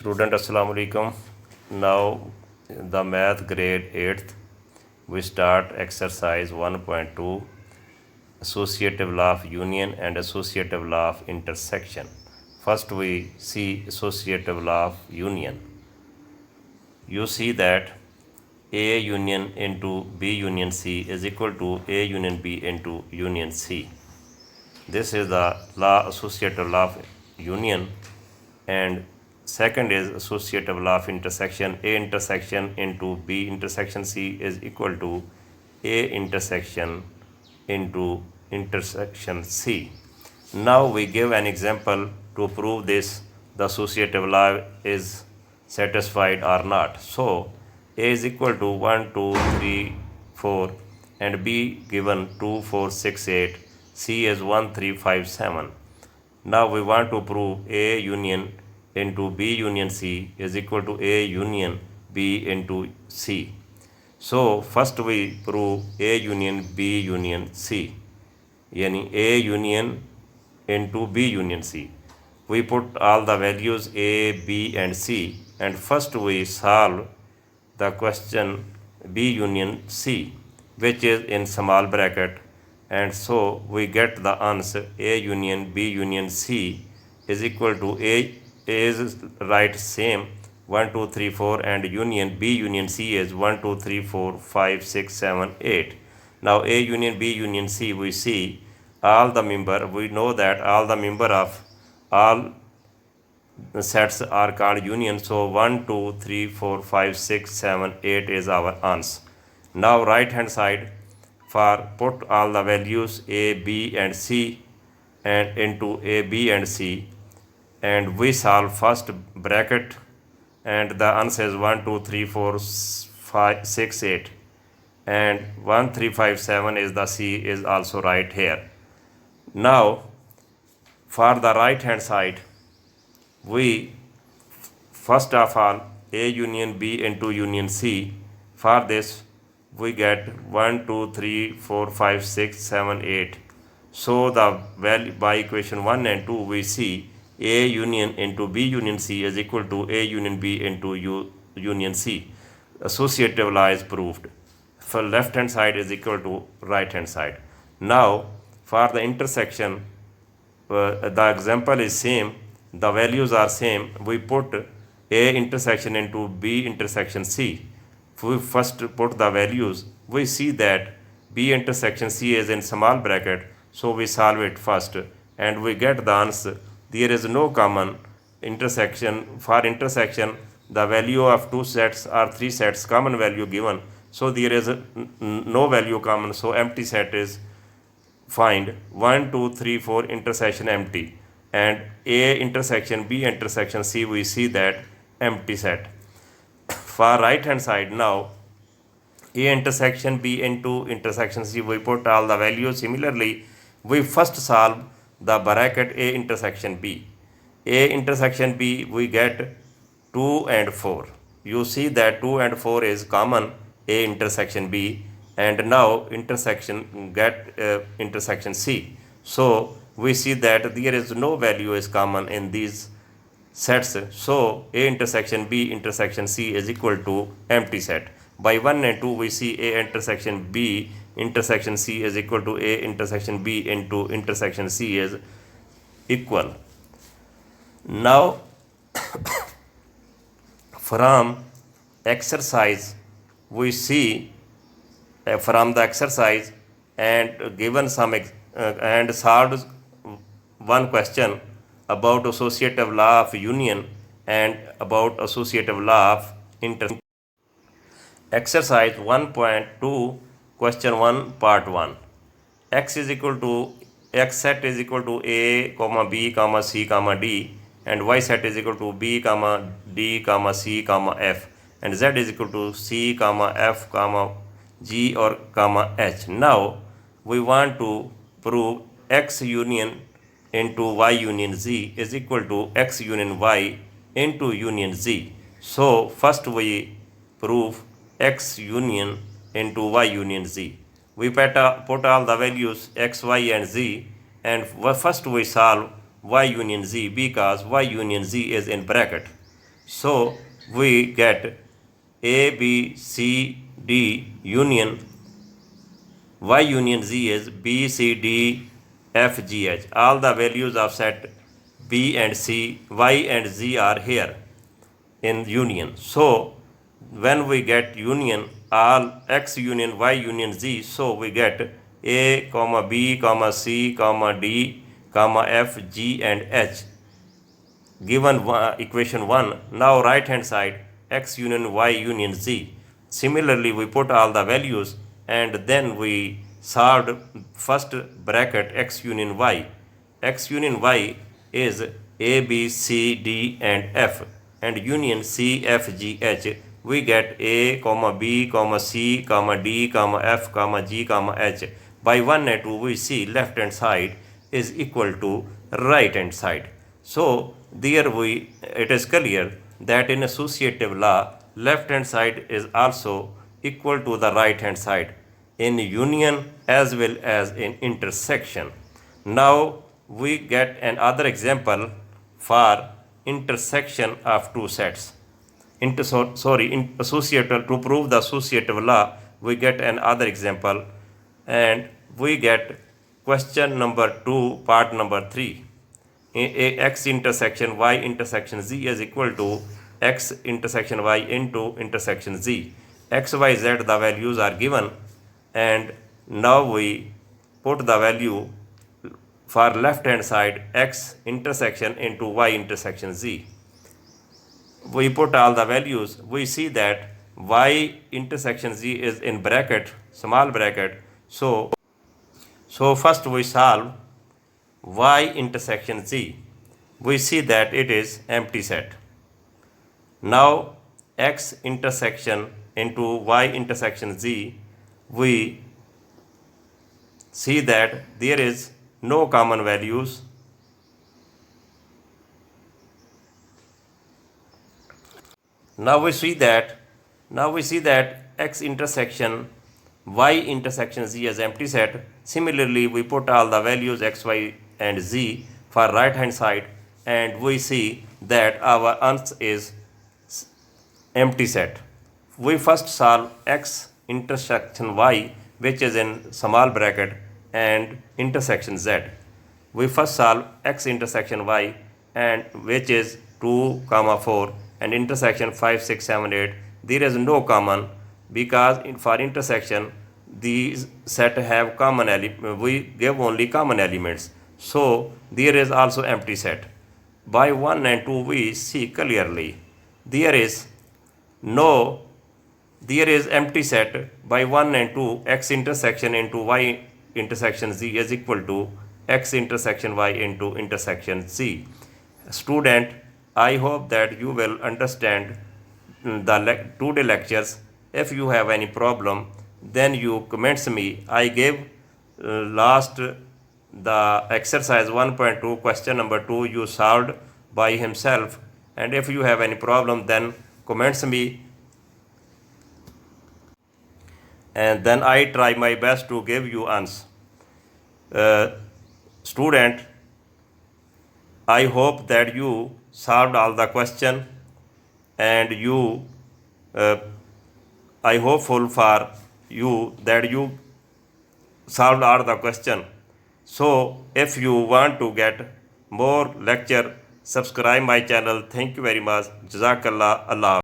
Student Assalamu alaikum. Now the math grade 8th we start exercise 1.2 associative law of union and associative law of intersection. First we see associative law of union. You see that A union into B union C is equal to A union B into union C. This is the law associative law of union, and second is associative law of intersection. A intersection into B intersection C is equal to A intersection into intersection C. Now we give an example to prove this, the associative law is satisfied or not. So A is equal to 1, 2, 3, 4 and B given 2, 4, 6, 8, C is 1, 3, 5, 7. Now we want to prove A union into B union C is equal to A union B into C. So first we prove A union B union C, yani A union into B union C. We put all the values A, B and C, and first we solve the question B union C, which is in small bracket, and so we get the answer A union B union C is equal to A is right same 1, 2, 3, 4 and union B union C is 1, 2, 3, 4, 5, 6, 7, 8. Now A union B union C, we see all the member, we know that all the member of all sets are called union. So 1, 2, 3, 4, 5, 6, 7, 8 is our answer. Now right hand side, for put all the values A, B and C and into A, B and C, and we solve first bracket, and the answer is 1, 2, 3, 4, 5, 6, 8 and 1, 3, 5, 7 is the C is also right here. Now for the right hand side, we first of all A union B into union C. For this we get 1, 2, 3, 4, 5, 6, 7, 8. So the value by equation 1 and 2 we see A union into B union C is equal to A union B into union C. Associative law is proved. For left hand side is equal to right hand side. Now for the intersection, the example is same, the values are same. We put A intersection into B intersection C. We first put the values. We see that B intersection C is in small bracket, so we solve it first and we get the answer. There is no common intersection. For intersection, the value of two sets or three sets common value given, so there is no value common, so empty set is find. 1, 2, 3, 4 intersection empty, and A intersection B intersection C, we see that empty set. For right hand side, now A intersection B into intersection C, we put all the values. Similarly, we first solve the bracket A intersection B. A intersection B, we get 2 and 4. You see that 2 and 4 is common A intersection B, and now intersection get intersection C. So we see that there is no value is common in these sets. So A intersection B intersection C is equal to empty set. By 1 and 2 we see A intersection B intersection C is equal to A intersection B into intersection C is equal. Now from exercise we see from the exercise and given some and solved one question about associative law of union and about associative law of intersection. Exercise 1.2 question 1 part 1. X set is equal to A comma B comma C comma D, and Y set is equal to B comma D comma C comma F, and Z is equal to C comma F comma G or comma H. Now we want to prove X union into Y union Z is equal to X union Y into union Z. So first we prove X union into Y union Z. We put all the values X, Y and Z, and first we solve Y union Z because Y union Z is in bracket. So we get A, B, C, D union Y union Z is B, C, D, F, G, H. All the values of set B and C, Y and Z are here in union. So when we get union all X union Y union Z, so we get A, comma B, comma C, comma D, comma F, G and H given equation 1. Now right hand side X union Y union Z. Similarly we put all the values and then we solved first bracket X union Y. X union Y is A, B, C, D and F, and union C, F, G, H. We get A, comma B, comma C, comma D, comma F, comma G, comma H. By 1 and 2 we see left hand side is equal to right hand side. So there it is clear that in associative law left hand side is also equal to the right hand side in union as well as in intersection. Now we get another example for intersection of two sets. Associative, to prove the associative law, we get another example and we get question number 2, part number 3. X intersection Y intersection Z is equal to X intersection Y into intersection Z. X, Y, Z, the values are given, and now we put the value for left hand side X intersection into Y intersection Z. We put all the values. We see that Y intersection Z is in bracket, small bracket. So first we solve Y intersection Z. We see that it is empty set. Now X intersection into Y intersection Z, we see that there is no common values. Now we see that X intersection Y intersection Z as empty set. Similarly, we put all the values X, Y and Z for right hand side, and we see that our answer is empty set. We first solve X intersection Y, which is in small bracket, and intersection Z. We first solve X intersection Y, and which is 2, 4 and intersection 5, 6, 7, 8. There is no common because for intersection these set have common element. We give only common elements. So there is also empty set. By 1 and 2 we see clearly there is empty set. By 1 and 2 X intersection into Y intersection Z is equal to X intersection Y into intersection Z. Student, I hope that you will understand the today lectures. If you have any problem, then you comments me. I gave last the exercise 1.2 question number 2 you solved by himself, and if you have any problem then comments me, and then I try my best to give you answer. Student, I hope that you solved all the question, and you I hopeful for you that you solved all the question. So if you want to get more lecture, subscribe my channel. Thank you very much. Jazakallah. Allah.